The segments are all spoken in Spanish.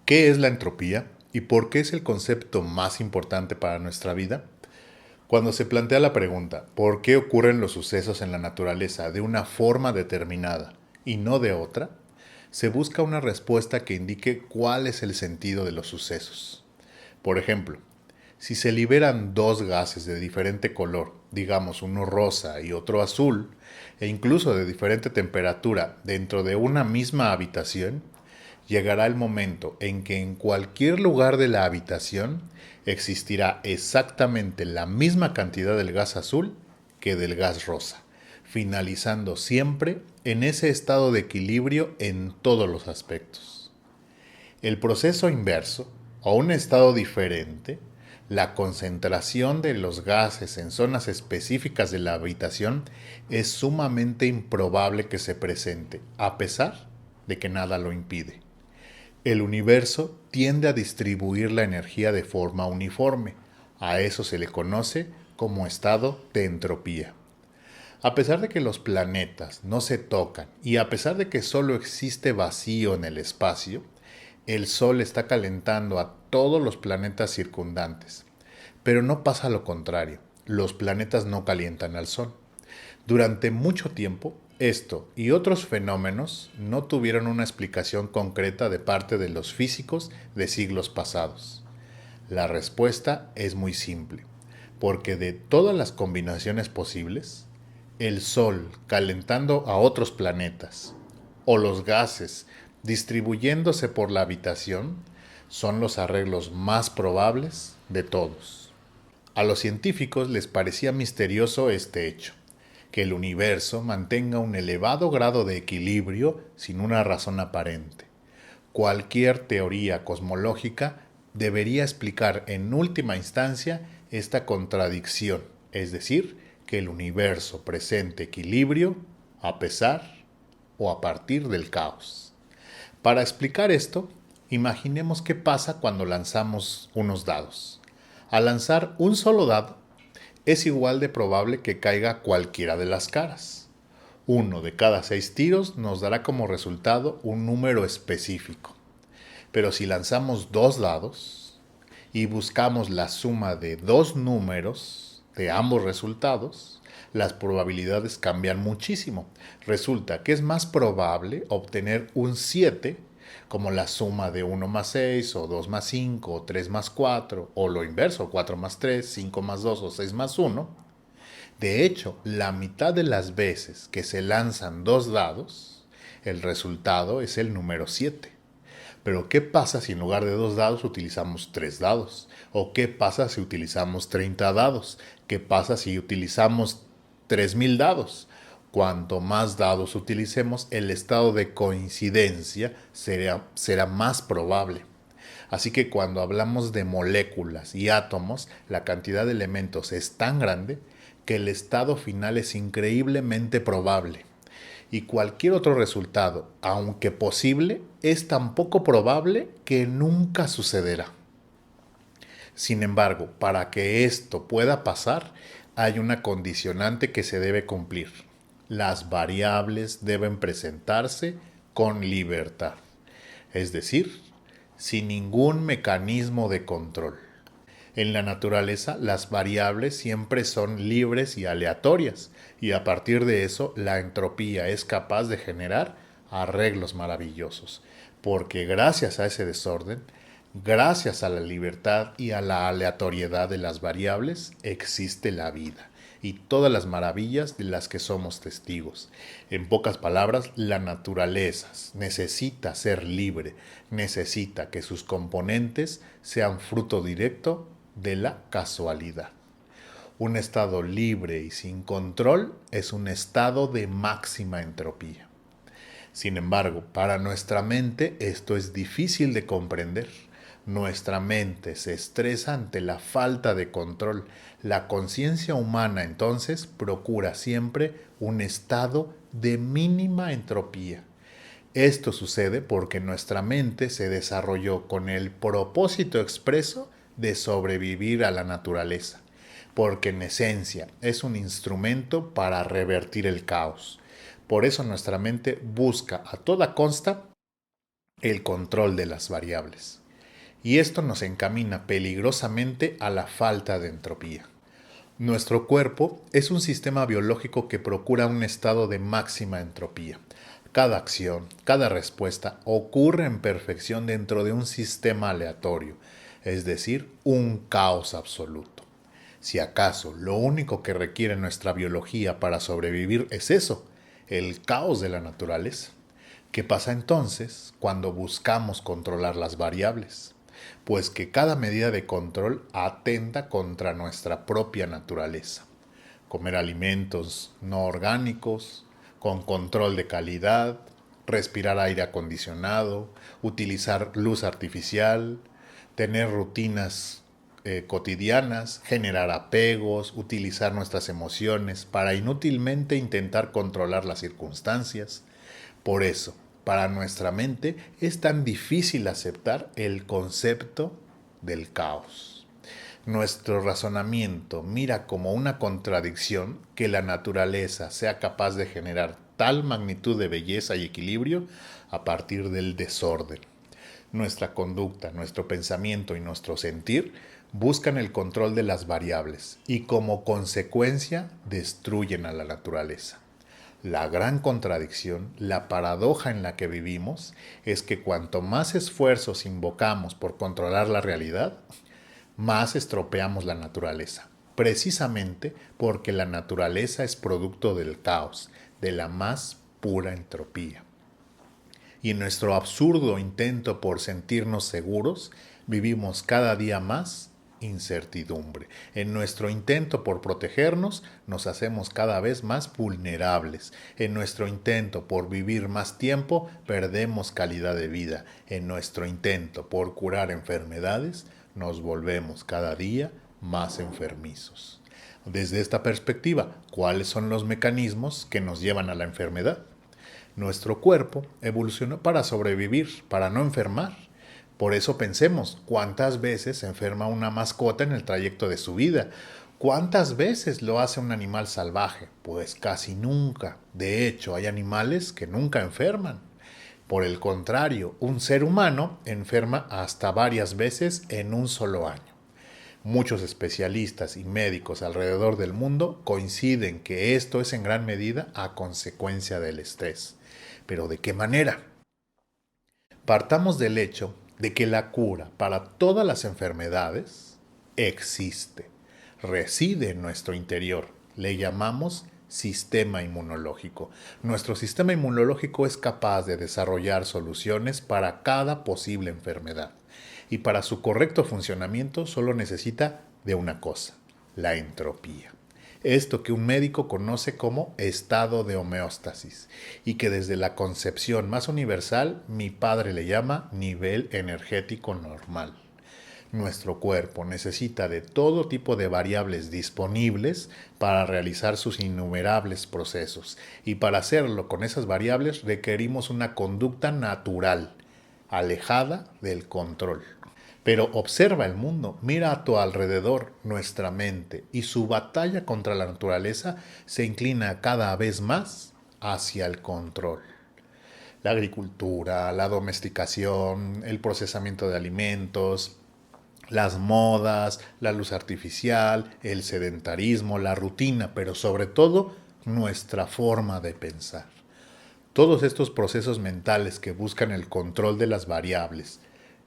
¿Qué es la entropía y por qué es el concepto más importante para nuestra vida? Cuando se plantea la pregunta, ¿por qué ocurren los sucesos en la naturaleza de una forma determinada y no de otra?, se busca una respuesta que indique cuál es el sentido de los sucesos. Por ejemplo, si se liberan dos gases de diferente color, digamos uno rosa y otro azul, e incluso de diferente temperatura dentro de una misma habitación, llegará el momento en que en cualquier lugar de la habitación existirá exactamente la misma cantidad del gas azul que del gas rosa, finalizando siempre en ese estado de equilibrio en todos los aspectos. El proceso inverso, o un estado diferente, la concentración de los gases en zonas específicas de la habitación, es sumamente improbable que se presente, a pesar de que nada lo impide. El universo tiende a distribuir la energía de forma uniforme. A eso se le conoce como estado de entropía. A pesar de que los planetas no se tocan y a pesar de que solo existe vacío en el espacio, el Sol está calentando a todos los planetas circundantes. Pero no pasa lo contrario. Los planetas no calientan al Sol. Durante mucho tiempo, esto y otros fenómenos no tuvieron una explicación concreta de parte de los físicos de siglos pasados. La respuesta es muy simple, porque de todas las combinaciones posibles, el Sol calentando a otros planetas o los gases distribuyéndose por la habitación son los arreglos más probables de todos. A los científicos les parecía misterioso este hecho, que el universo mantenga un elevado grado de equilibrio sin una razón aparente. Cualquier teoría cosmológica debería explicar en última instancia esta contradicción, es decir, que el universo presente equilibrio a pesar o a partir del caos. Para explicar esto, imaginemos qué pasa cuando lanzamos unos dados. Al lanzar un solo dado, es igual de probable que caiga cualquiera de las caras. 1 de cada 6 tiros nos dará como resultado un número específico. Pero si lanzamos 2 dados y buscamos la suma de 2 números de ambos resultados, las probabilidades cambian muchísimo. Resulta que es más probable obtener un 7 como la suma de 1 más 6, o 2 más 5, o 3 más 4, o lo inverso, 4 más 3, 5 más 2, o 6 más 1. De hecho, la mitad de las veces que se lanzan 2 dados, el resultado es el número 7. Pero ¿qué pasa si en lugar de 2 dados utilizamos 3 dados? ¿O qué pasa si utilizamos 30 dados? ¿Qué pasa si utilizamos 3000 dados? Cuanto más dados utilicemos, el estado de coincidencia será más probable. Así que cuando hablamos de moléculas y átomos, la cantidad de elementos es tan grande que el estado final es increíblemente probable. Y cualquier otro resultado, aunque posible, es tan poco probable que nunca sucederá. Sin embargo, para que esto pueda pasar, hay una condicionante que se debe cumplir. Las variables deben presentarse con libertad, es decir, sin ningún mecanismo de control. En la naturaleza, las variables siempre son libres y aleatorias, y a partir de eso, la entropía es capaz de generar arreglos maravillosos, porque gracias a ese desorden, gracias a la libertad y a la aleatoriedad de las variables, existe la vida y todas las maravillas de las que somos testigos. En pocas palabras, la naturaleza necesita ser libre, necesita que sus componentes sean fruto directo de la casualidad. Un estado libre y sin control es un estado de máxima entropía. Sin embargo, para nuestra mente esto es difícil de comprender. Nuestra mente se estresa ante la falta de control. La conciencia humana entonces procura siempre un estado de mínima entropía. Esto sucede porque nuestra mente se desarrolló con el propósito expreso de sobrevivir a la naturaleza, porque en esencia es un instrumento para revertir el caos. Por eso nuestra mente busca a toda costa el control de las variables. Y esto nos encamina peligrosamente a la falta de entropía. Nuestro cuerpo es un sistema biológico que procura un estado de máxima entropía. Cada acción, cada respuesta ocurre en perfección dentro de un sistema aleatorio, es decir, un caos absoluto. Si acaso lo único que requiere nuestra biología para sobrevivir es eso, el caos de la naturaleza. ¿Qué pasa entonces cuando buscamos controlar las variables? Pues que cada medida de control atenta contra nuestra propia naturaleza. Comer alimentos no orgánicos, con control de calidad, respirar aire acondicionado, utilizar luz artificial, tener rutinas cotidianas, generar apegos, utilizar nuestras emociones para inútilmente intentar controlar las circunstancias. Por eso, para nuestra mente es tan difícil aceptar el concepto del caos. Nuestro razonamiento mira como una contradicción que la naturaleza sea capaz de generar tal magnitud de belleza y equilibrio a partir del desorden. Nuestra conducta, nuestro pensamiento y nuestro sentir buscan el control de las variables y como consecuencia destruyen a la naturaleza. La gran contradicción, la paradoja en la que vivimos, es que cuanto más esfuerzos invocamos por controlar la realidad, más estropeamos la naturaleza, precisamente porque la naturaleza es producto del caos, de la más pura entropía. Y en nuestro absurdo intento por sentirnos seguros, vivimos cada día más incertidumbre. En nuestro intento por protegernos, nos hacemos cada vez más vulnerables. En nuestro intento por vivir más tiempo, perdemos calidad de vida. En nuestro intento por curar enfermedades, nos volvemos cada día más enfermizos. Desde esta perspectiva, ¿cuáles son los mecanismos que nos llevan a la enfermedad? Nuestro cuerpo evolucionó para sobrevivir, para no enfermar. Por eso pensemos, ¿cuántas veces se enferma una mascota en el trayecto de su vida? ¿Cuántas veces lo hace un animal salvaje? Pues casi nunca. De hecho, hay animales que nunca enferman. Por el contrario, un ser humano enferma hasta varias veces en un solo año. Muchos especialistas y médicos alrededor del mundo coinciden que esto es en gran medida a consecuencia del estrés. ¿Pero de qué manera? Partamos del hecho de que la cura para todas las enfermedades existe, reside en nuestro interior. Le llamamos sistema inmunológico. Nuestro sistema inmunológico es capaz de desarrollar soluciones para cada posible enfermedad. Y para su correcto funcionamiento solo necesita de una cosa, la entropía. Esto que un médico conoce como estado de homeostasis y que desde la concepción más universal mi padre le llama nivel energético normal. Nuestro cuerpo necesita de todo tipo de variables disponibles para realizar sus innumerables procesos y para hacerlo con esas variables requerimos una conducta natural, alejada del control. Pero observa el mundo, mira a tu alrededor, nuestra mente, y su batalla contra la naturaleza se inclina cada vez más hacia el control. La agricultura, la domesticación, el procesamiento de alimentos, las modas, la luz artificial, el sedentarismo, la rutina, pero sobre todo nuestra forma de pensar. Todos estos procesos mentales que buscan el control de las variables,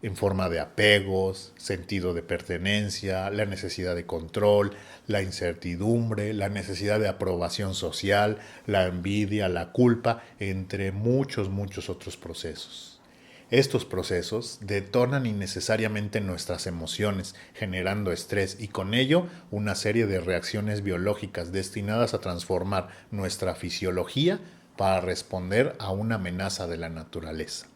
en forma de apegos, sentido de pertenencia, la necesidad de control, la incertidumbre, la necesidad de aprobación social, la envidia, la culpa, entre muchos otros procesos. Estos procesos detonan innecesariamente nuestras emociones, generando estrés y con ello una serie de reacciones biológicas destinadas a transformar nuestra fisiología para responder a una amenaza de la naturaleza.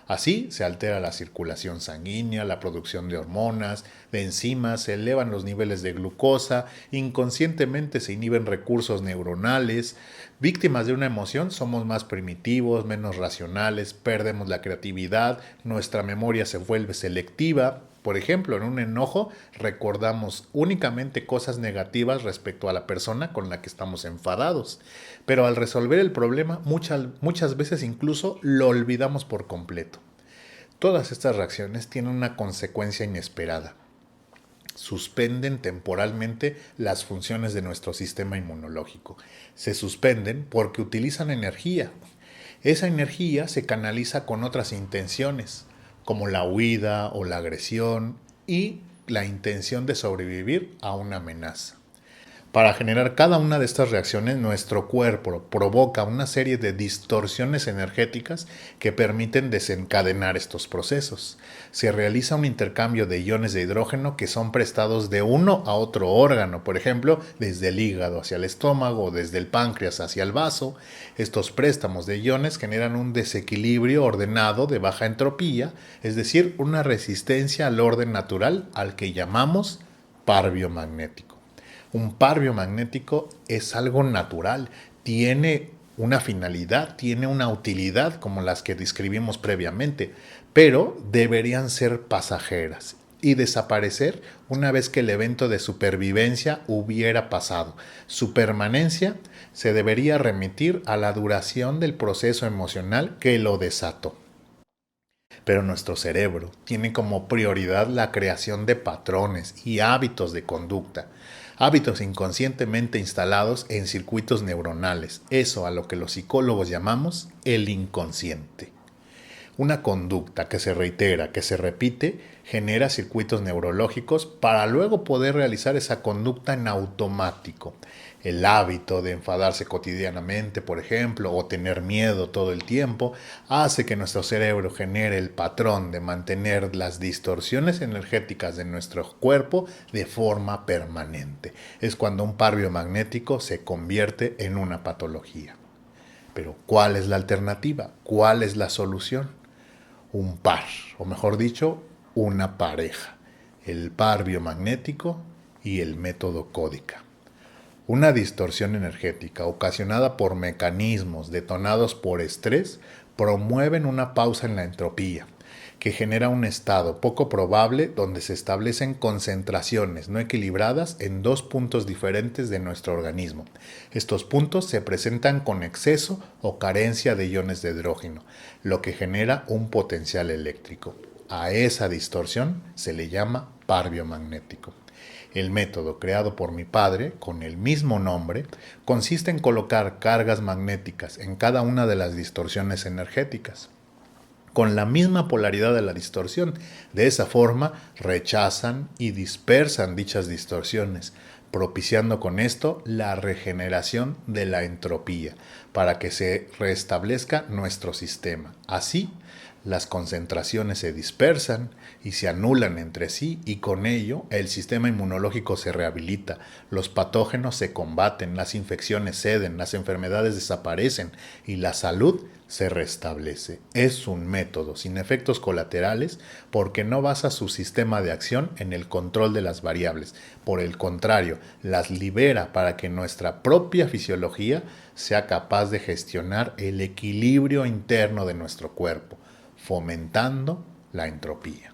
Así se altera la circulación sanguínea, la producción de hormonas, de enzimas, se elevan los niveles de glucosa, inconscientemente se inhiben recursos neuronales. Víctimas de una emoción somos más primitivos, menos racionales, perdemos la creatividad, nuestra memoria se vuelve selectiva. Por ejemplo, en un enojo recordamos únicamente cosas negativas respecto a la persona con la que estamos enfadados, pero al resolver el problema muchas veces incluso lo olvidamos por completo. Todas estas reacciones tienen una consecuencia inesperada. Suspenden temporalmente las funciones de nuestro sistema inmunológico. Se suspenden porque utilizan energía. Esa energía se canaliza con otras intenciones, como la huida o la agresión y la intención de sobrevivir a una amenaza. Para generar cada una de estas reacciones, nuestro cuerpo provoca una serie de distorsiones energéticas que permiten desencadenar estos procesos. Se realiza un intercambio de iones de hidrógeno que son prestados de uno a otro órgano, por ejemplo, desde el hígado hacia el estómago o desde el páncreas hacia el vaso. Estos préstamos de iones generan un desequilibrio ordenado de baja entropía, es decir, una resistencia al orden natural al que llamamos par biomagnético. Un par biomagnético es algo natural, tiene una finalidad, tiene una utilidad como las que describimos previamente, pero deberían ser pasajeras y desaparecer una vez que el evento de supervivencia hubiera pasado. Su permanencia se debería remitir a la duración del proceso emocional que lo desató. Pero nuestro cerebro tiene como prioridad la creación de patrones y hábitos de conducta, hábitos inconscientemente instalados en circuitos neuronales, eso a lo que los psicólogos llamamos el inconsciente. Una conducta que se reitera, que se repite, genera circuitos neurológicos para luego poder realizar esa conducta en automático. El hábito de enfadarse cotidianamente, por ejemplo, o tener miedo todo el tiempo, hace que nuestro cerebro genere el patrón de mantener las distorsiones energéticas de nuestro cuerpo de forma permanente. Es cuando un par biomagnético se convierte en una patología. Pero ¿cuál es la alternativa? ¿Cuál es la solución? Un par, o mejor dicho, una pareja, el par biomagnético y el método Códica. Una distorsión energética ocasionada por mecanismos detonados por estrés promueven una pausa en la entropía, que genera un estado poco probable donde se establecen concentraciones no equilibradas en dos puntos diferentes de nuestro organismo. Estos puntos se presentan con exceso o carencia de iones de hidrógeno, lo que genera un potencial eléctrico. A esa distorsión se le llama par biomagnético. El método creado por mi padre, con el mismo nombre, consiste en colocar cargas magnéticas en cada una de las distorsiones energéticas, con la misma polaridad de la distorsión. De esa forma rechazan y dispersan dichas distorsiones, propiciando con esto la regeneración de la entropía, para que se restablezca nuestro sistema. Así, las concentraciones se dispersan y se anulan entre sí y con ello el sistema inmunológico se rehabilita, los patógenos se combaten, las infecciones ceden, las enfermedades desaparecen y la salud se restablece. Es un método sin efectos colaterales porque no basa su sistema de acción en el control de las variables. Por el contrario, las libera para que nuestra propia fisiología sea capaz de gestionar el equilibrio interno de nuestro cuerpo, fomentando la entropía.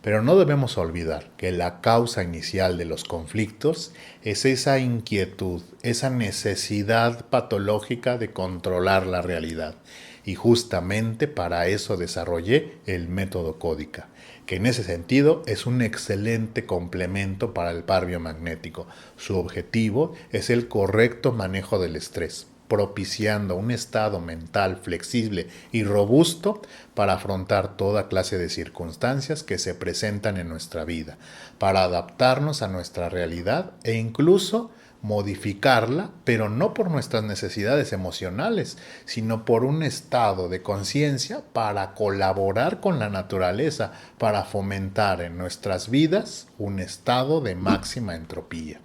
Pero no debemos olvidar que la causa inicial de los conflictos es esa inquietud, esa necesidad patológica de controlar la realidad. Y justamente para eso desarrollé el método Códica, que en ese sentido es un excelente complemento para el par biomagnético. Su objetivo es el correcto manejo del estrés, propiciando un estado mental flexible y robusto para afrontar toda clase de circunstancias que se presentan en nuestra vida, para adaptarnos a nuestra realidad e incluso modificarla, pero no por nuestras necesidades emocionales, sino por un estado de conciencia para colaborar con la naturaleza, para fomentar en nuestras vidas un estado de máxima entropía.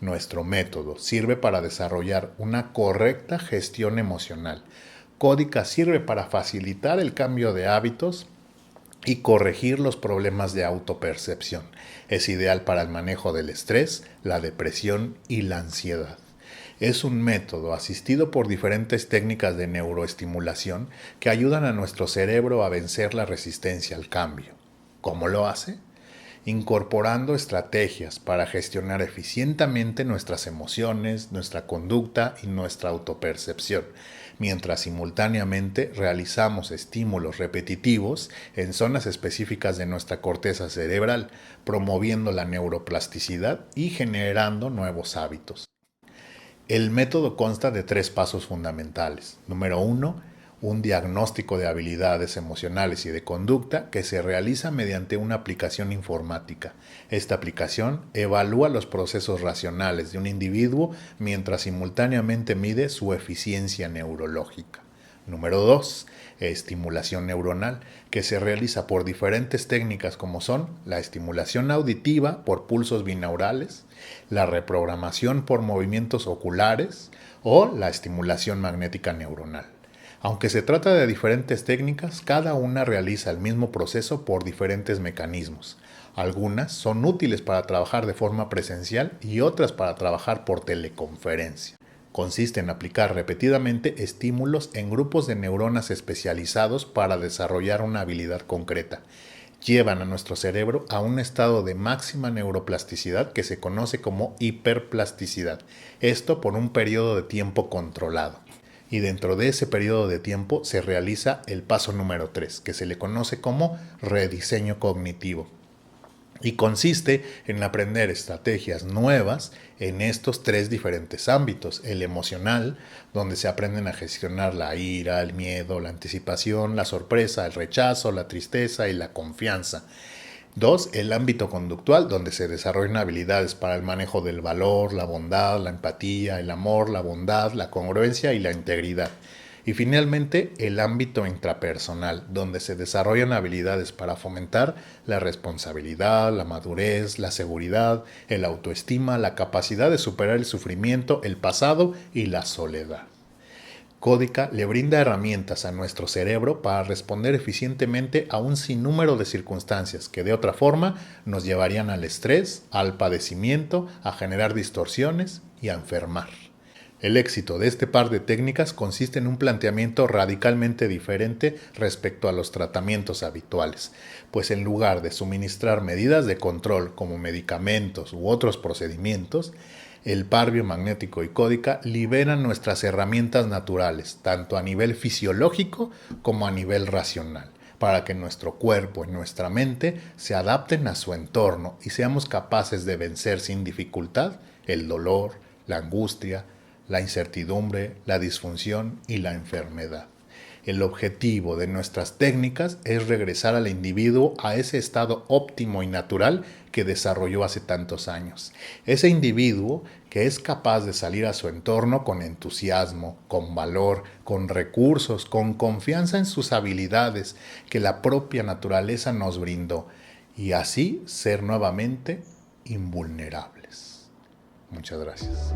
Nuestro método sirve para desarrollar una correcta gestión emocional. Códica sirve para facilitar el cambio de hábitos y corregir los problemas de autopercepción. Es ideal para el manejo del estrés, la depresión y la ansiedad. Es un método asistido por diferentes técnicas de neuroestimulación que ayudan a nuestro cerebro a vencer la resistencia al cambio. ¿Cómo lo hace? Incorporando estrategias para gestionar eficientemente nuestras emociones, nuestra conducta y nuestra autopercepción, mientras simultáneamente realizamos estímulos repetitivos en zonas específicas de nuestra corteza cerebral, promoviendo la neuroplasticidad y generando nuevos hábitos. El método consta de 3 pasos fundamentales. Número 1, un diagnóstico de habilidades emocionales y de conducta que se realiza mediante una aplicación informática. Esta aplicación evalúa los procesos racionales de un individuo mientras simultáneamente mide su eficiencia neurológica. Número 2, estimulación neuronal, que se realiza por diferentes técnicas como son la estimulación auditiva por pulsos binaurales, la reprogramación por movimientos oculares o la estimulación magnética neuronal. Aunque se trata de diferentes técnicas, cada una realiza el mismo proceso por diferentes mecanismos. Algunas son útiles para trabajar de forma presencial y otras para trabajar por teleconferencia. Consiste en aplicar repetidamente estímulos en grupos de neuronas especializados para desarrollar una habilidad concreta. Llevan a nuestro cerebro a un estado de máxima neuroplasticidad que se conoce como hiperplasticidad. Esto por un periodo de tiempo controlado. Y dentro de ese periodo de tiempo se realiza el paso número 3, que se le conoce como rediseño cognitivo. Y consiste en aprender estrategias nuevas en estos 3 diferentes ámbitos. El emocional, donde se aprenden a gestionar la ira, el miedo, la anticipación, la sorpresa, el rechazo, la tristeza y la confianza. 2, el ámbito conductual, donde se desarrollan habilidades para el manejo del valor, la bondad, la empatía, el amor, la bondad, la congruencia y la integridad. Y finalmente, el ámbito intrapersonal, donde se desarrollan habilidades para fomentar la responsabilidad, la madurez, la seguridad, el autoestima, la capacidad de superar el sufrimiento, el pasado y la soledad. Códica le brinda herramientas a nuestro cerebro para responder eficientemente a un sinnúmero de circunstancias que de otra forma nos llevarían al estrés, al padecimiento, a generar distorsiones y a enfermar. El éxito de este par de técnicas consiste en un planteamiento radicalmente diferente respecto a los tratamientos habituales, pues en lugar de suministrar medidas de control como medicamentos u otros procedimientos, el par biomagnético y códica liberan nuestras herramientas naturales, tanto a nivel fisiológico como a nivel racional, para que nuestro cuerpo y nuestra mente se adapten a su entorno y seamos capaces de vencer sin dificultad el dolor, la angustia, la incertidumbre, la disfunción y la enfermedad. El objetivo de nuestras técnicas es regresar al individuo a ese estado óptimo y natural que desarrolló hace tantos años. Ese individuo que es capaz de salir a su entorno con entusiasmo, con valor, con recursos, con confianza en sus habilidades que la propia naturaleza nos brindó y así ser nuevamente invulnerables. Muchas gracias.